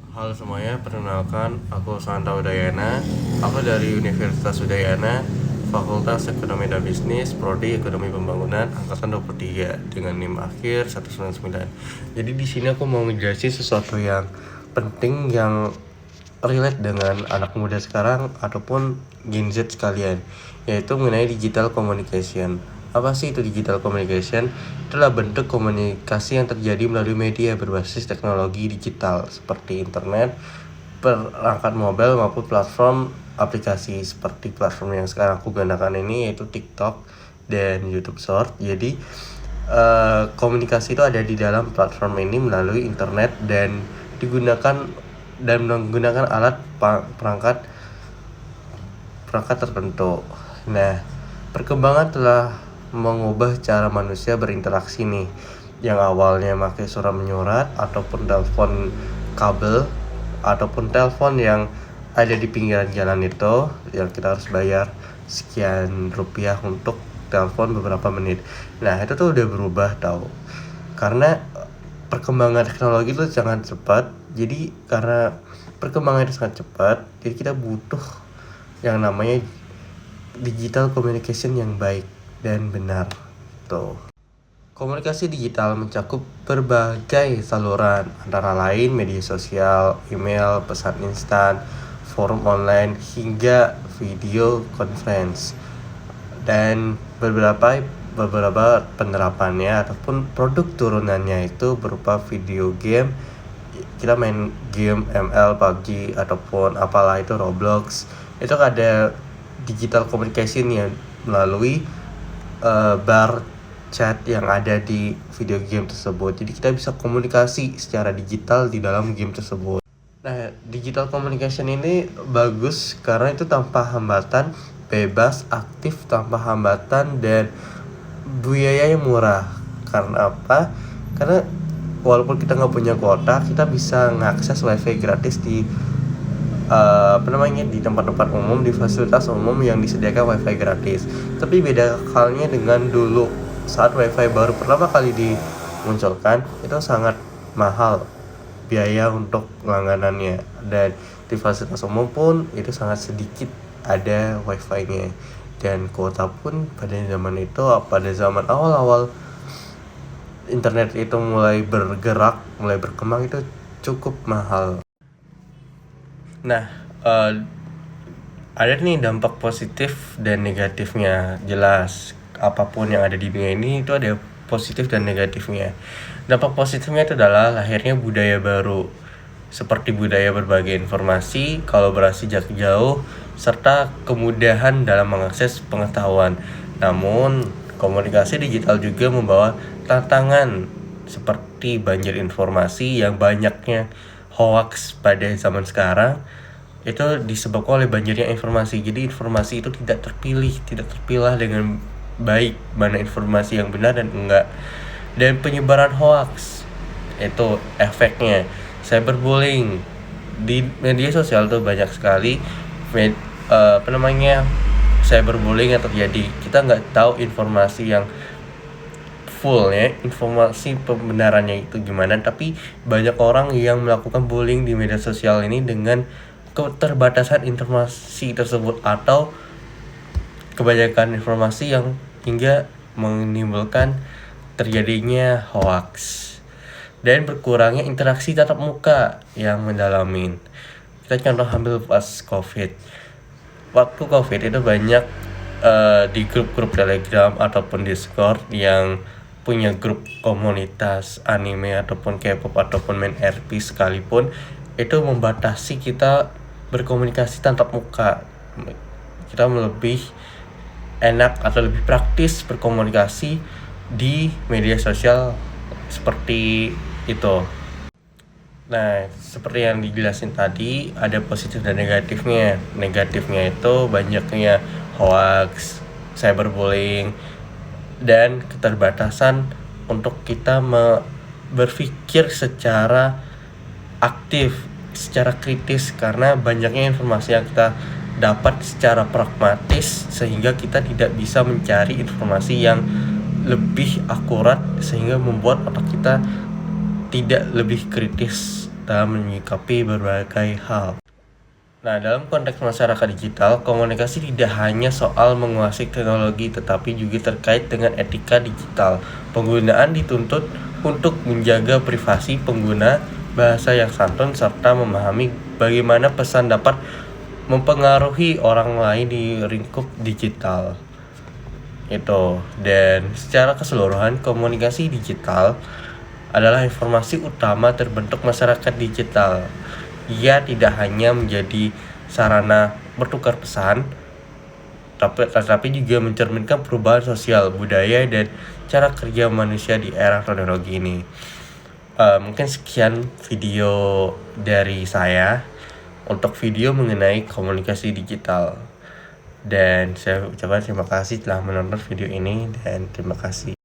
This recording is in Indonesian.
Halo semuanya, perkenalkan aku Santa Udayana. Aku dari Universitas Udayana, Fakultas Ekonomi dan Bisnis, Prodi Ekonomi Pembangunan, angkatan 23 dengan NIM akhir 199. Jadi di sini aku mau ngejelasin sesuatu yang penting yang relate dengan anak muda sekarang ataupun Gen Z sekalian, yaitu mengenai digital communication. Apa sih itu digital communication? Itulah bentuk komunikasi yang terjadi melalui media berbasis teknologi digital seperti internet, perangkat mobile maupun platform aplikasi seperti platform yang sekarang aku gunakan ini, yaitu TikTok dan YouTube Short. Jadi komunikasi itu ada di dalam platform ini melalui internet dan digunakan dan menggunakan alat perangkat tertentu. Nah, perkembangan telah mengubah cara manusia berinteraksi nih. Yang awalnya pakai surat menyurat ataupun telepon kabel ataupun telepon yang ada di pinggiran jalan itu yang kita harus bayar sekian rupiah untuk telepon beberapa menit. Nah, itu tuh udah berubah tau. Karena perkembangan teknologi itu sangat cepat. Jadi karena perkembangan itu sangat cepat, jadi kita butuh yang namanya digital communication yang baik dan benar. Tuh. Komunikasi digital mencakup berbagai saluran, antara lain media sosial, email, pesan instan, forum online, hingga video conference. Dan beberapa penerapannya ataupun produk turunannya itu berupa video game. Kita main game ML, PUBG ataupun apalah itu Roblox. Itu ada digital communication yang melalui bar chat yang ada di video game tersebut. Jadi kita bisa komunikasi secara digital di dalam game tersebut. Nah, digital communication ini bagus karena itu tanpa hambatan, bebas, aktif tanpa hambatan, dan biaya yang murah. Karena apa? Karena walaupun kita nggak punya kuota, kita bisa mengakses wifi gratis di di tempat-tempat umum, di fasilitas umum yang disediakan wifi gratis. Tapi beda halnya dengan dulu saat wifi baru pertama kali dimunculkan, itu sangat mahal biaya untuk langganannya, dan di fasilitas umum pun itu sangat sedikit ada wifi-nya, dan kuota pun pada zaman awal-awal internet itu mulai berkembang itu cukup mahal. Nah, ada nih dampak positif dan negatifnya. Jelas, apapun yang ada di dunia ini itu ada positif dan negatifnya. Dampak positifnya itu adalah lahirnya budaya baru, seperti budaya berbagi informasi, kolaborasi jarak jauh, serta kemudahan dalam mengakses pengetahuan. Namun, komunikasi digital juga membawa tantangan seperti banjir informasi yang banyaknya hoax pada zaman sekarang. Itu disebabkan oleh banjirnya informasi. Jadi informasi itu tidak terpilah dengan baik, mana informasi yang benar dan enggak. Dan penyebaran hoax itu efeknya cyberbullying di media sosial tuh banyak sekali cyberbullying yang terjadi. Kita nggak tahu informasi yang full ya, informasi pembenarannya itu gimana, tapi banyak orang yang melakukan bullying di media sosial ini dengan keterbatasan informasi tersebut atau kebanyakan informasi yang hingga menimbulkan terjadinya hoax dan berkurangnya interaksi tatap muka yang mendalamin. Kita contoh ambil pas COVID. Waktu COVID itu banyak di grup-grup Telegram ataupun Discord yang punya grup komunitas anime ataupun K-pop ataupun main RP sekalipun, itu membatasi kita berkomunikasi tatap muka. Kita lebih enak atau lebih praktis berkomunikasi di media sosial seperti itu. Nah, seperti yang dijelasin tadi, ada positif dan negatifnya. Negatifnya itu banyaknya hoax, cyberbullying, dan keterbatasan untuk kita berpikir secara aktif, secara kritis, karena banyaknya informasi yang kita dapat secara pragmatis sehingga kita tidak bisa mencari informasi yang lebih akurat, sehingga membuat otak kita tidak lebih kritis serta menyikapi berbagai hal. Nah, dalam konteks masyarakat digital, komunikasi tidak hanya soal menguasai teknologi, tetapi juga terkait dengan etika digital. Penggunaan dituntut untuk menjaga privasi pengguna, bahasa yang santun, serta memahami bagaimana pesan dapat mempengaruhi orang lain di lingkup digital. Dan secara keseluruhan, komunikasi digital adalah informasi utama terbentuk masyarakat digital. Ia tidak hanya menjadi sarana bertukar pesan, tetapi juga mencerminkan perubahan sosial, budaya, dan cara kerja manusia di era teknologi ini. Mungkin sekian video dari saya untuk video mengenai komunikasi digital. Dan saya ucapkan terima kasih telah menonton video ini, dan terima kasih.